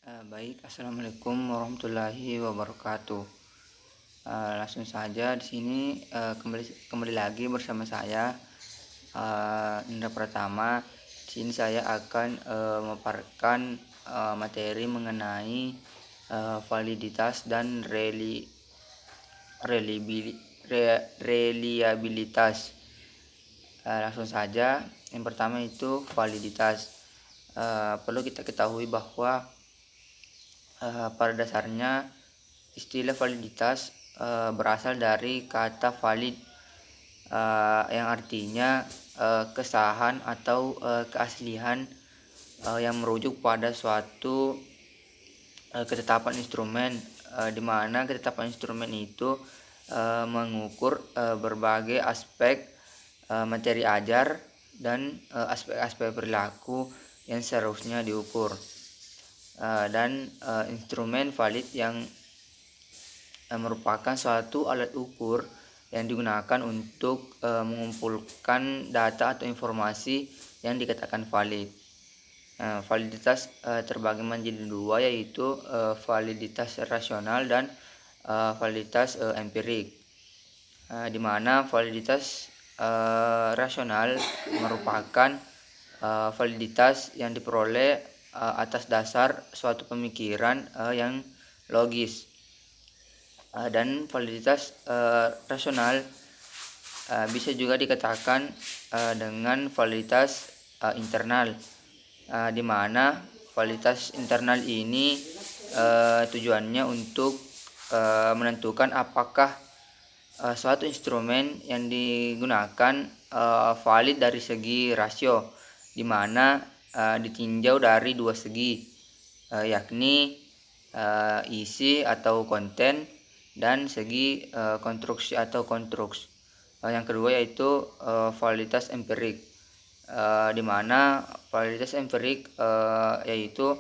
Baik, assalamualaikum warahmatullahi wabarakatuh. Langsung saja di sini kembali lagi bersama saya, Indra Pratama. Di sini saya akan memaparkan materi mengenai validitas dan reliabilitas. Langsung saja, yang pertama itu validitas. Perlu kita ketahui bahwa pada dasarnya istilah validitas berasal dari kata valid, yang artinya kesahan atau keaslian, yang merujuk pada suatu ketetapan instrumen, di mana ketetapan instrumen itu mengukur berbagai aspek materi ajar dan aspek-aspek perilaku yang seharusnya diukur. Dan instrumen valid yang merupakan suatu alat ukur yang digunakan untuk mengumpulkan data atau informasi yang dikatakan valid. Validitas terbagi menjadi dua, yaitu validitas rasional dan validitas empirik. Di mana validitas rasional merupakan validitas yang diperoleh atas dasar suatu pemikiran yang logis, dan validitas rasional bisa juga dikatakan dengan validitas internal, di mana validitas internal ini tujuannya untuk menentukan apakah suatu instrumen yang digunakan valid dari segi rasio, di mana ditinjau dari dua segi, yakni isi atau konten dan segi konstruksi atau konstruks. Yang kedua yaitu validitas empirik, di mana validitas empirik yaitu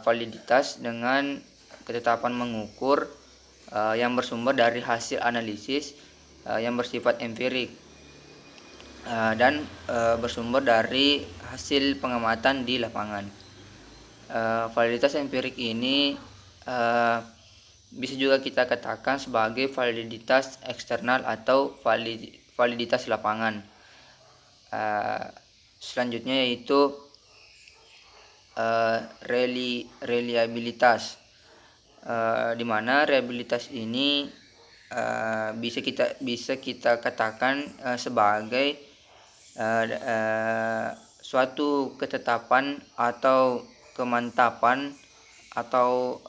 validitas dengan ketetapan mengukur yang bersumber dari hasil analisis yang bersifat empirik, dan bersumber dari hasil pengamatan di lapangan. Validitas empirik ini bisa juga kita katakan sebagai validitas eksternal atau validitas lapangan. Selanjutnya yaitu reliabilitas, di mana reliabilitas ini bisa kita katakan sebagai suatu ketetapan atau kemantapan atau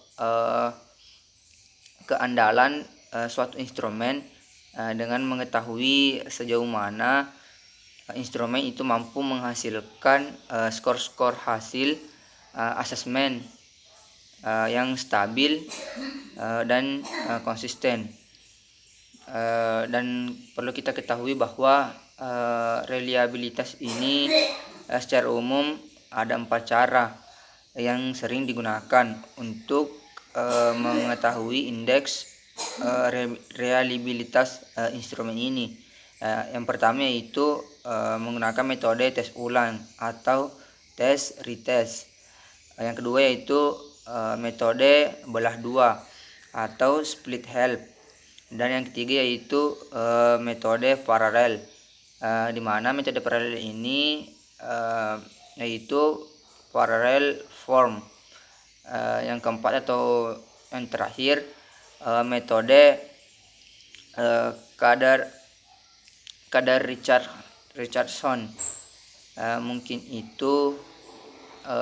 keandalan suatu instrumen dengan mengetahui sejauh mana instrumen itu mampu menghasilkan skor-skor hasil asesmen yang stabil dan konsisten. Dan perlu kita ketahui bahwa reliabilitas ini secara umum ada 4 cara yang sering digunakan untuk mengetahui indeks reliabilitas instrumen ini. Yang pertama yaitu menggunakan metode tes ulang atau tes retest. Yang kedua yaitu metode belah dua atau split help. Dan yang ketiga yaitu metode paralel, di mana metode paralel ini yaitu parallel form. Yang keempat atau yang terakhir metode kadar Richardson. Mungkin itu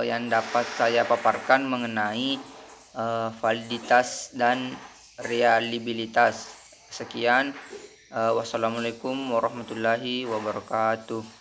yang dapat saya paparkan mengenai validitas dan reliabilitas. Sekian, wassalamualaikum warahmatullahi wabarakatuh.